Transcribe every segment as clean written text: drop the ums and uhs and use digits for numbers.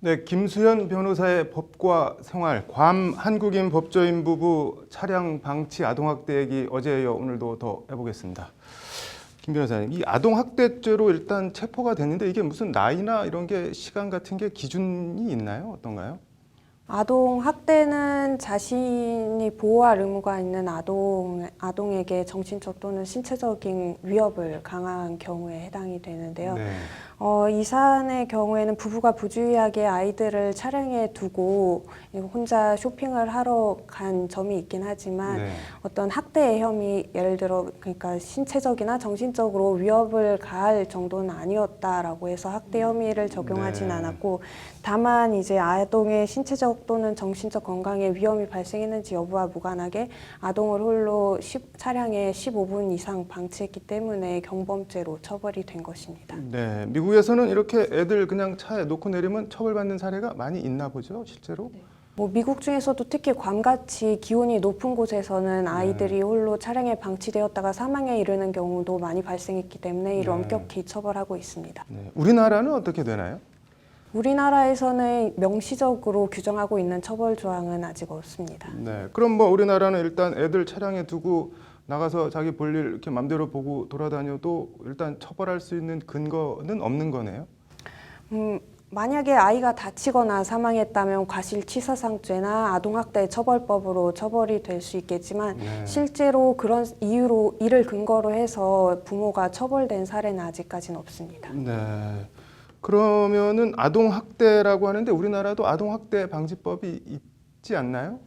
네, 김수현 변호사의 법과 생활, 괌 한국인 법조인 부부 차량 방치 아동학대 얘기 어제 이어 오늘도 더 해보겠습니다. 김 변호사님, 이 아동학대죄로 일단 체포가 됐는데 이게 무슨 나이나 이런 게 시간 같은 게 기준이 있나요? 어떤가요? 아동 학대는 자신이 보호할 의무가 있는 아동에게 정신적 또는 신체적인 위협을 가한 경우에 해당이 되는데요. 네. 이 사안의 경우에는 부부가 부주의하게 아이들을 차량에 두고 혼자 쇼핑을 하러 간 점이 있긴 하지만 네. 어떤 학대의 혐의, 예를 들어 그러니까 신체적이나 정신적으로 위협을 가할 정도는 아니었다라고 해서 학대 혐의를 적용하진 네. 않았고, 다만 이제 아동의 신체적 또는 정신적 건강에 위험이 발생했는지 여부와 무관하게 아동을 홀로 차량에 15분 이상 방치했기 때문에 경범죄로 처벌이 된 것입니다. 네, 미국에서는 이렇게 애들 그냥 차에 놓고 내리면 처벌받는 사례가 많이 있나 보죠, 실제로? 네. 미국 중에서도 특히 괌같이 기온이 높은 곳에서는 아이들이 홀로 차량에 방치되었다가 사망에 이르는 경우도 많이 발생했기 때문에 이를 엄격히 처벌하고 있습니다. 네. 우리나라는 어떻게 되나요? 우리나라에서는 명시적으로 규정하고 있는 처벌 조항은 아직 없습니다. 네, 그럼 뭐 우리나라는 일단 애들 차량에 두고 나가서 자기 볼일 이렇게 맘대로 보고 돌아다녀도 일단 처벌할 수 있는 근거는 없는 거네요. 만약에 아이가 다치거나 사망했다면 과실치사상죄나 아동학대 처벌법으로 처벌이 될 수 있겠지만 실제로 그런 이유로 이를 근거로 해서 부모가 처벌된 사례는 아직까지는 없습니다. 네. 그러면은 아동학대라고 하는데 우리나라도 아동학대 방지법이 있지 않나요?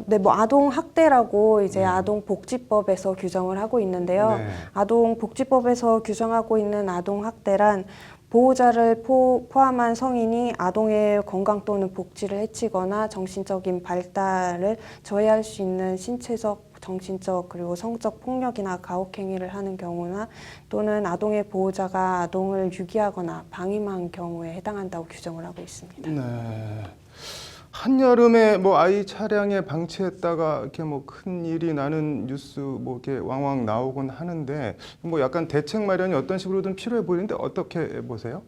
네, 아동학대라고 이제 아동복지법에서 규정을 하고 있는데요. 네. 아동복지법에서 규정하고 있는 아동학대란 보호자를 포함한 성인이 아동의 건강 또는 복지를 해치거나 정신적인 발달을 저해할 수 있는 신체적, 정신적 그리고 성적 폭력이나 가혹행위를 하는 경우나 또는 아동의 보호자가 아동을 유기하거나 방임한 경우에 해당한다고 규정을 하고 있습니다. 네. 한여름에 뭐 아이 차량에 방치했다가 이렇게 뭐 큰 일이 나는 뉴스 뭐 이렇게 왕왕 나오곤 하는데 뭐 약간 대책 마련이 어떤 식으로든 필요해 보이는데 어떻게 보세요?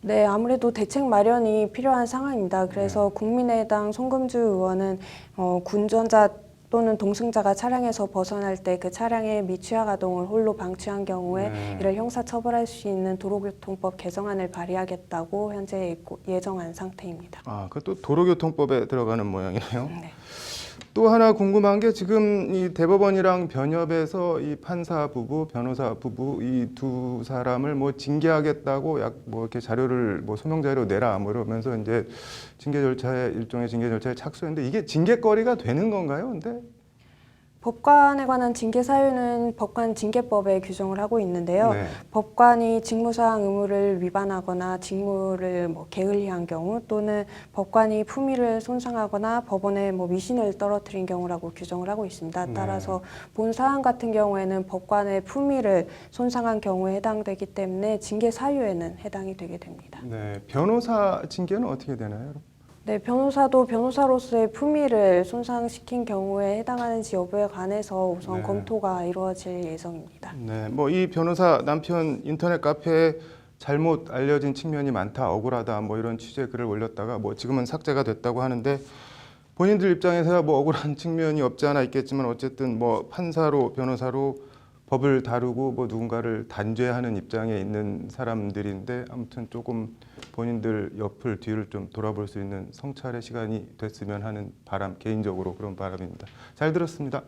네, 아무래도 대책 마련이 필요한 상황입니다. 그래서 국민의당 송금주 의원은 군전자 또는 동승자가 차량에서 벗어날 때 그 차량에 미취학 아동을 홀로 방치한 경우에 이를 형사처벌할 수 있는 도로교통법 개정안을 발의하겠다고 현재 예정한 상태입니다. 아, 그것도 도로교통법에 들어가는 모양이네요. 네. 또 하나 궁금한 게 지금 이 대법원이랑 변협에서 이 판사 부부, 변호사 부부 이 두 사람을 뭐 징계하겠다고 뭐 이렇게 자료를 뭐 소명 자료 내라 뭐 이러면서 이제 징계 절차에 일종의 징계 절차에 착수했는데 이게 징계거리가 되는 건가요? 근데 법관에 관한 징계 사유는 법관 징계법에 규정을 하고 있는데요. 네. 법관이 직무사항 의무를 위반하거나 직무를 게을리한 경우 또는 법관이 품위를 손상하거나 법원에 미신을 떨어뜨린 경우라고 규정을 하고 있습니다. 따라서 본 사안 같은 경우에는 법관의 품위를 손상한 경우에 해당되기 때문에 징계 사유에는 해당이 되게 됩니다. 네, 변호사 징계는 어떻게 되나요? 네, 변호사도 변호사로서의 품위를 손상시킨 경우에 해당하는지 여부에 관해서 우선 검토가 이루어질 예정입니다. 네, 뭐 이 변호사 남편 인터넷 카페에 잘못 알려진 측면이 많다, 억울하다, 뭐 이런 취지의 글을 올렸다가 뭐 지금은 삭제가 됐다고 하는데 본인들 입장에서야 뭐 억울한 측면이 없지 않아 있겠지만 어쨌든 뭐 판사로 변호사로 법을 다루고 뭐 누군가를 단죄하는 입장에 있는 사람들인데 아무튼 조금 본인들 옆을 뒤를 좀 돌아볼 수 있는 성찰의 시간이 됐으면 하는 바람, 개인적으로 그런 바람입니다. 잘 들었습니다.